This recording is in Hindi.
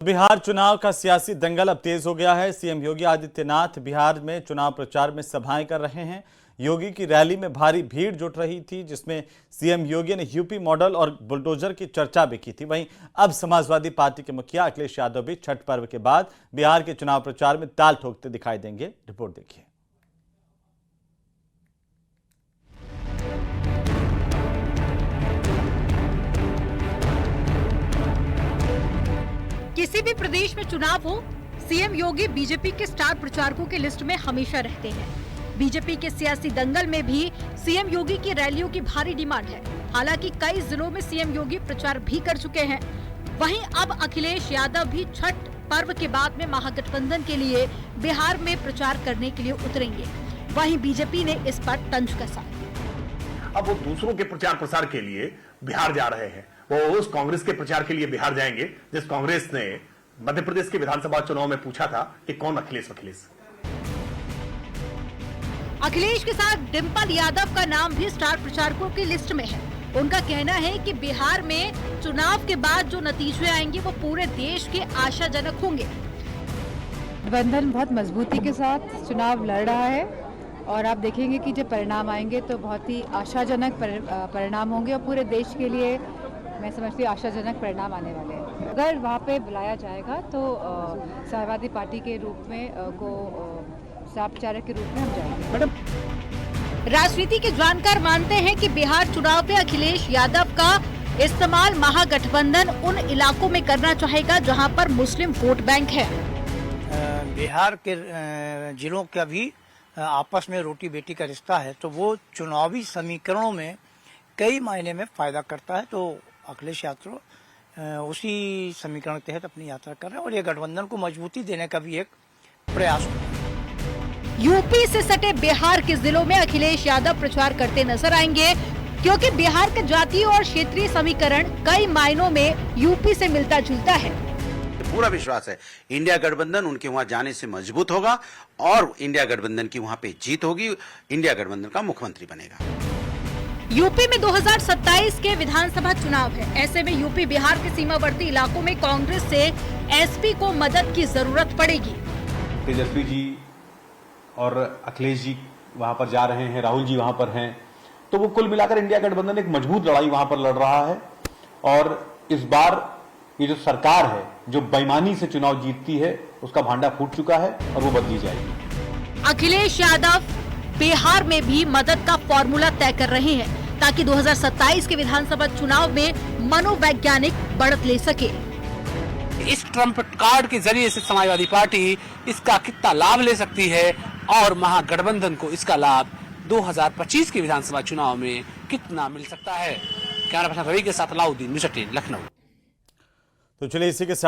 बिहार चुनाव का सियासी दंगल अब तेज हो गया है। सीएम योगी आदित्यनाथ बिहार में चुनाव प्रचार में सभाएं कर रहे हैं। योगी की रैली में भारी भीड़ जुट रही थी, जिसमें सीएम योगी ने यूपी मॉडल और बुलडोजर की चर्चा भी की थी। वहीं अब समाजवादी पार्टी के मुखिया अखिलेश यादव भी छठ पर्व के बाद बिहार के चुनाव प्रचार में ताल ठोकते दिखाई देंगे। रिपोर्ट देखिए। किसी भी प्रदेश में चुनाव हो, सीएम योगी बीजेपी के स्टार प्रचारकों के लिस्ट में हमेशा रहते हैं। बीजेपी के सियासी दंगल में भी सीएम योगी की रैलियों की भारी डिमांड है। हालांकि कई जिलों में सीएम योगी प्रचार भी कर चुके हैं। वहीं अब अखिलेश यादव भी छठ पर्व के बाद में महागठबंधन के लिए बिहार में प्रचार करने के लिए उतरेंगे। वहीं बीजेपी ने इस पर तंज कसा। अब वो दूसरों के प्रचार प्रसार के लिए बिहार जा रहे हैं। वो उस कांग्रेस के प्रचार के लिए बिहार जाएंगे जिस कांग्रेस ने मध्य प्रदेश के विधानसभा चुनाव में पूछा था कि कौन अखिलेश। अखिलेश के साथ डिंपल यादव का नाम भी स्टार प्रचारकों की लिस्ट में है। उनका कहना है कि बिहार में चुनाव के बाद जो नतीजे आएंगे वो पूरे देश के आशाजनक होंगे। गठबंधन बहुत मजबूती के साथ चुनाव लड़ रहा है और आप देखेंगे कि जब परिणाम आएंगे तो बहुत ही आशाजनक परिणाम होंगे और पूरे देश के लिए मैं समझती हूँ आशाजनक परिणाम आने वाले हैं। अगर वहाँ पे बुलाया जाएगा तो समाजवादी पार्टी के रूप में स्टार प्रचारक के रूप में हम जाएंगे। राजनीति के जानकार मानते हैं कि बिहार चुनाव में अखिलेश यादव का इस्तेमाल महागठबंधन उन इलाकों में करना चाहेगा जहां पर मुस्लिम वोट बैंक है। बिहार के जिलों का भी आपस में रोटी बेटी का रिश्ता है, तो वो चुनावी समीकरणों में कई मायने में फायदा करता है। तो अखिलेश यादव उसी समीकरण के तहत अपनी यात्रा कर रहे हैं और ये गठबंधन को मजबूती देने का भी एक प्रयास है। यूपी से सटे बिहार के जिलों में अखिलेश यादव प्रचार करते नजर आएंगे, क्योंकि बिहार का जातीय और क्षेत्रीय समीकरण कई मायनों में यूपी से मिलता जुलता है। पूरा विश्वास है इंडिया गठबंधन उनके वहां जाने से मजबूत होगा और इंडिया गठबंधन की वहां पे जीत होगी। इंडिया गठबंधन का मुख्यमंत्री बनेगा। यूपी में 2027 के विधानसभा चुनाव है। ऐसे में यूपी बिहार के सीमावर्ती इलाकों में कांग्रेस से एसपी को मदद की जरूरत पड़ेगी। तेजस्वी जी और अखिलेश जी वहां पर जा रहे हैं, राहुल जी वहां पर हैं, तो वो कुल मिलाकर इंडिया गठबंधन एक मजबूत लड़ाई वहां पर लड़ रहा है। और इस बार ये जो सरकार है जो बेईमानी से चुनाव जीतती है उसका भांडा फूट चुका है और वो बदली जाएगी। अखिलेश यादव बिहार में भी मदद का फॉर्मूला तय कर रहे हैं ताकि 2027 के विधानसभा चुनाव में मनोवैज्ञानिक बढ़त ले सके। इस ट्रम्प कार्ड के जरिए से समाजवादी पार्टी इसका कितना लाभ ले सकती है और महागठबंधन को इसका लाभ 2025 के विधानसभा चुनाव में कितना मिल सकता है। कैमरा पर्सन रवि के साथ अलाउद्दीन, न्यूज़ 18 लखनऊ। तो चलिए इसी के साथ